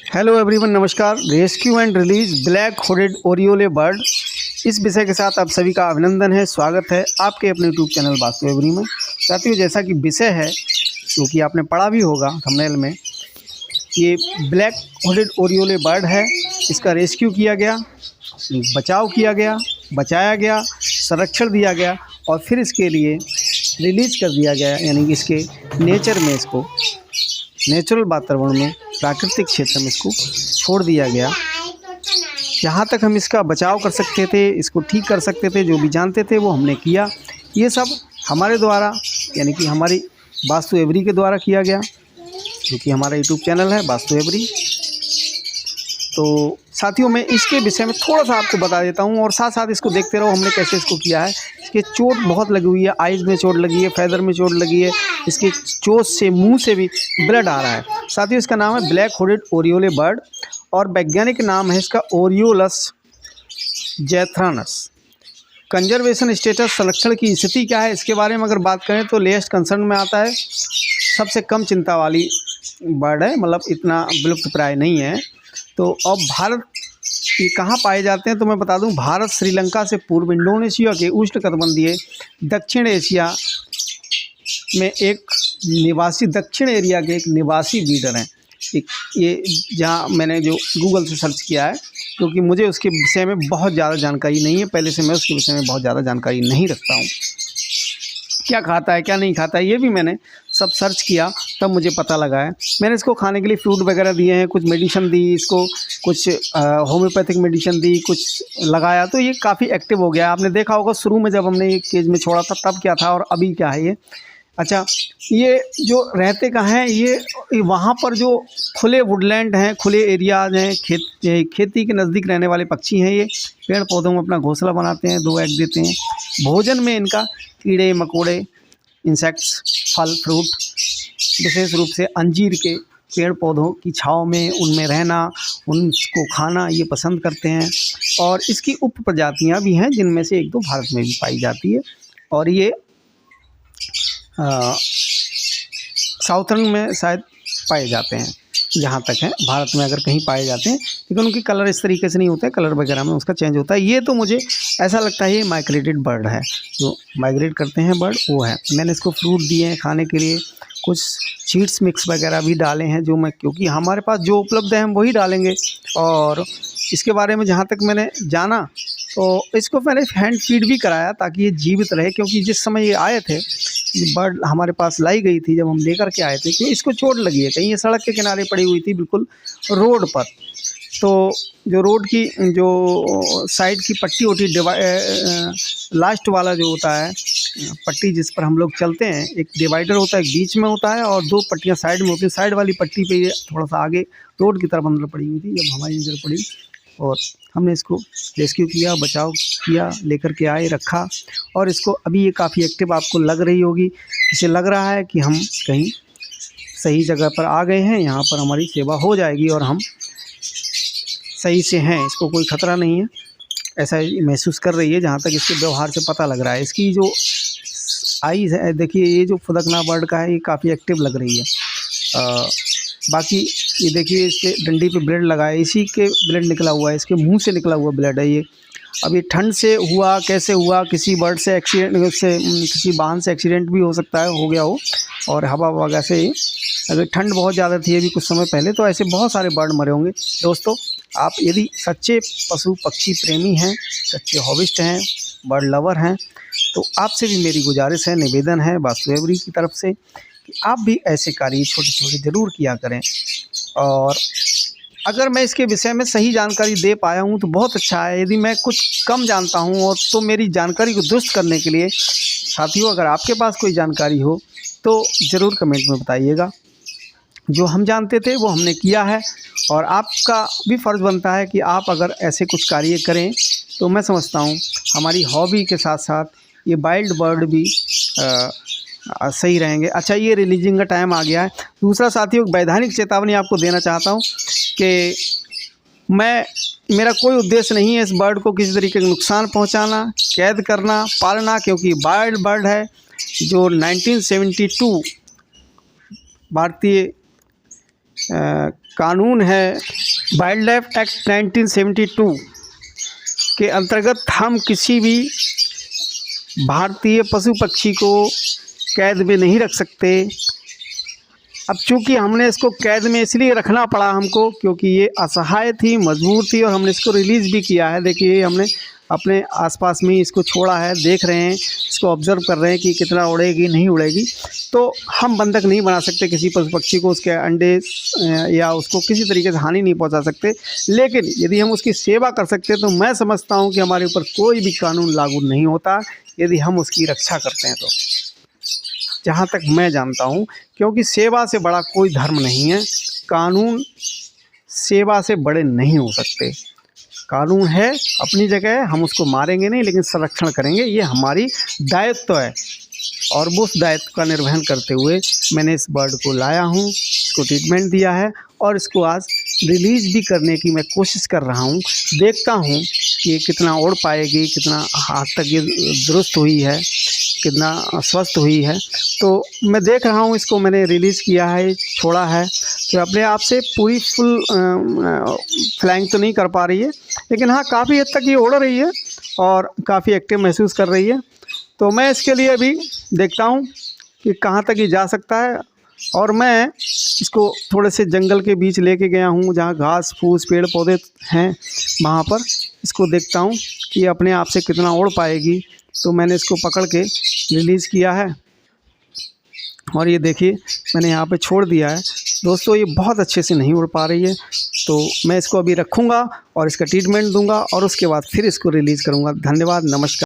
Hello everyone, नमस्कार। Rescue and release black hooded oriole bird, इस विषय के साथ आप सभी का अभिनंदन है, स्वागत है आपके अपने यूट्यूब चैनल वास्तु एवरी में। साथियों, जैसा कि विषय है क्योंकि आपने पढ़ा भी होगा थंबनेल में, ये ब्लैक हुडेड ओरियोले बर्ड है। इसका रेस्क्यू किया गया, बचाव किया गया, बचाया गया, संरक्षण दिया गया और फिर इसके लिए रिलीज कर दिया गया, यानी कि इसके नेचर में, इसको नेचुरल वातावरण में, प्राकृतिक क्षेत्र में इसको छोड़ दिया गया। जहाँ तक हम इसका बचाव कर सकते थे, इसको ठीक कर सकते थे, जो भी जानते थे वो हमने किया। ये सब हमारे द्वारा, यानी कि हमारी वास्तु एवरी के द्वारा किया गया, क्योंकि हमारा यूट्यूब चैनल है वास्तु एवरी। तो साथियों, मैं इसके विषय में थोड़ा सा आपको बता देता हूँ और साथ साथ इसको देखते रहो हमने कैसे इसको किया है। इसके चोट बहुत लगी हुई है, आइज़ में चोट लगी है, फैदर में चोट लगी है, इसके चोट से, मुंह से भी ब्लड आ रहा है। साथियों, इसका नाम है ब्लैक हुडेड ओरियोले बर्ड और वैज्ञानिक नाम है इसका ओरियोलस जैथ्रानस। कंजर्वेशन स्टेटस, संरक्षण की स्थिति क्या है, इसके बारे में अगर बात करें तो लेस्ट कंसर्न में आता है। सबसे कम चिंता वाली बर्ड है, मतलब इतना विलुप्त प्राय नहीं है। तो अब भारत ये कहाँ पाए जाते हैं तो मैं बता दूं, भारत श्रीलंका से पूर्व इंडोनेशिया के उष्णकटिबंधीय दक्षिण एशिया में एक निवासी, दक्षिण एरिया के एक निवासी ब्रीडर हैं। ये जहाँ मैंने जो गूगल से सर्च किया है, क्योंकि मुझे उसके विषय में बहुत ज़्यादा जानकारी नहीं है, पहले से मैं उसके विषय में बहुत ज़्यादा जानकारी नहीं रखता हूँ। क्या खाता है, क्या नहीं खाता है, ये भी मैंने सब सर्च किया, तब मुझे पता लगा है। मैंने इसको खाने के लिए फ्रूट वगैरह दिए हैं, कुछ मेडिसिन दी इसको, कुछ होम्योपैथिक मेडिसिन दी, कुछ लगाया, तो ये काफ़ी एक्टिव हो गया। आपने देखा होगा शुरू में जब हमने ये केज में छोड़ा था तब क्या था और अभी क्या है ये। अच्छा, ये जो रहते कहाँ हैं, ये वहाँ पर जो खुले वुडलैंड हैं, खुले एरियाज हैं, खेती के नज़दीक रहने वाले पक्षी हैं। ये पेड़ पौधों में अपना घोंसला बनाते हैं, 2 एग देते हैं। भोजन में इनका कीड़े मकोड़े, इंसेक्ट्स, फल फ्रूट, विशेष रूप से अंजीर के पेड़ पौधों की छाँव में, उनमें रहना, उनको खाना ये पसंद करते हैं। और इसकी उप प्रजातियाँ भी हैं, जिनमें से 1-2 भारत में भी पाई जाती है। और ये साउथर्न में शायद पाए जाते हैं, जहाँ तक है भारत में अगर कहीं पाए जाते हैं, लेकिन उनकी कलर इस तरीके से नहीं होते, कलर वगैरह में उसका चेंज होता है। ये तो मुझे ऐसा लगता है ये माइग्रेटेड बर्ड है, जो माइग्रेट करते हैं बर्ड वो है। मैंने इसको फ्रूट दिए हैं खाने के लिए, कुछ सीड्स मिक्स वगैरह भी डाले हैं, जो मैं, क्योंकि हमारे पास जो उपलब्ध है हम वही डालेंगे। और इसके बारे में जहाँ तक मैंने जाना तो इसको मैंने हैंड फीड भी कराया ताकि ये जीवित रहे, क्योंकि जिस समय ये आए थे, बर्ड हमारे पास लाई गई थी, जब हम लेकर के आए थे, क्योंकि इसको चोट लगी है कहीं, ये सड़क के किनारे पड़ी हुई थी, बिल्कुल रोड पर। तो जो रोड की जो साइड की पट्टी होती है, लास्ट वाला जो होता है पट्टी जिस पर हम लोग चलते हैं, एक डिवाइडर होता है, एक बीच में होता है और 2 पट्टियाँ साइड में होती हैं। साइड वाली पट्टी पे ये थोड़ा सा आगे रोड की तरफ अंदर पड़ी हुई थी, जब हमारी नज़र पड़ी और हमने इसको रेस्क्यू किया, बचाव किया, लेकर के आए, रखा। और इसको अभी ये काफ़ी एक्टिव आपको लग रही होगी, इसे लग रहा है कि हम कहीं सही जगह पर आ गए हैं, यहाँ पर हमारी सेवा हो जाएगी और हम सही से हैं, इसको कोई ख़तरा नहीं है, ऐसा महसूस कर रही है। जहाँ तक इसके व्यवहार से पता लग रहा है, इसकी जो आईज़ है, देखिए ये जो फुदकना बर्ड का है, ये काफ़ी एक्टिव लग रही है। बाकी ये देखिए इसके डंडी पे ब्लड लगा है, इसी के ब्लड निकला हुआ है, इसके मुंह से निकला हुआ ब्लड है ये। अब ये ठंड से हुआ, कैसे हुआ, किसी बर्ड से एक्सीडेंट से, किसी वाहन से एक्सीडेंट भी हो सकता है, हो गया हो, और हवा वगैरह से अगर ठंड बहुत ज़्यादा थी अभी कुछ समय पहले, तो ऐसे बहुत सारे बर्ड मरे होंगे। दोस्तों, आप यदि सच्चे पशु पक्षी प्रेमी हैं, सच्चे हॉबिस्ट हैं, बर्ड लवर हैं, तो आपसे भी मेरी गुजारिश है, निवेदन है वास्तु एवरी की तरफ से, कि आप भी ऐसे कार्य छोटे छोटे ज़रूर किया करें। और अगर मैं इसके विषय में सही जानकारी दे पाया हूँ तो बहुत अच्छा है। यदि मैं कुछ कम जानता हूँ और तो मेरी जानकारी को दुरुस्त करने के लिए, साथियों, अगर आपके पास कोई जानकारी हो तो ज़रूर कमेंट में बताइएगा। जो हम जानते थे वो हमने किया है, और आपका भी फ़र्ज़ बनता है कि आप अगर ऐसे कुछ कार्य करें, तो मैं समझता हूँ हमारी हॉबी के साथ साथ ये वाइल्ड बर्ड भी सही रहेंगे। अच्छा, ये रिलीजिंग का टाइम आ गया है। दूसरा साथियों, वैधानिक चेतावनी आपको देना चाहता हूँ कि मेरा कोई उद्देश्य नहीं है इस बर्ड को किसी तरीके का नुकसान पहुँचाना, कैद करना, पालना, क्योंकि वाइल्ड बर्ड है जो 1972 भारतीय कानून है वाइल्ड लाइफ एक्ट 1972 के अंतर्गत हम किसी भी भारतीय पशु पक्षी को कैद में नहीं रख सकते। अब चूँकि हमने इसको कैद में इसलिए रखना पड़ा हमको क्योंकि ये असहाय थी, मजबूर थी, और हमने इसको रिलीज़ भी किया है। देखिए हमने अपने आसपास में ही इसको छोड़ा है, देख रहे हैं, इसको ऑब्ज़र्व कर रहे हैं कि कितना उड़ेगी नहीं उड़ेगी। तो हम बंधक नहीं बना सकते किसी पशु पक्षी को, उसके अंडे या उसको किसी तरीके से हानि नहीं पहुंचा सकते। लेकिन यदि हम उसकी सेवा कर सकते हैं तो मैं समझता हूं कि हमारे ऊपर कोई भी कानून लागू नहीं होता यदि हम उसकी रक्षा करते हैं तो, जहाँ तक मैं जानता हूँ, क्योंकि सेवा से बड़ा कोई धर्म नहीं है। कानून सेवा से बड़े नहीं हो सकते। कानून है अपनी जगह, हम उसको मारेंगे नहीं लेकिन संरक्षण करेंगे, ये हमारी दायित्व है। और उस दायित्व का निर्वहन करते हुए मैंने इस बर्ड को लाया हूँ, इसको ट्रीटमेंट दिया है और इसको आज रिलीज़ भी करने की मैं कोशिश कर रहा हूँ। देखता हूँ कि ये कितना उड़ पाएगी, कितना हाथ तक ये दुरुस्त हुई है, कितना स्वस्थ हुई है। तो मैं देख रहा हूँ, इसको मैंने रिलीज़ किया है, छोड़ा है, तो अपने आप से पूरी फुल फ्लाइंग तो नहीं कर पा रही है, लेकिन हाँ काफ़ी हद तक ये उड़ रही है और काफ़ी एक्टिव महसूस कर रही है। तो मैं इसके लिए अभी देखता हूँ कि कहाँ तक ये जा सकता है, और मैं इसको थोड़े से जंगल के बीच लेके गया हूँ जहाँ घास फूस पेड़ पौधे हैं, वहाँ पर इसको देखता हूँ कि अपने आप से कितना उड़ पाएगी। तो मैंने इसको पकड़ के रिलीज़ किया है और ये देखिए मैंने यहाँ पे छोड़ दिया है। दोस्तों ये बहुत अच्छे से नहीं उड़ पा रही है, तो मैं इसको अभी रखूँगा और इसका ट्रीटमेंट दूँगा और उसके बाद फिर इसको रिलीज़ करूँगा। धन्यवाद, नमस्कार।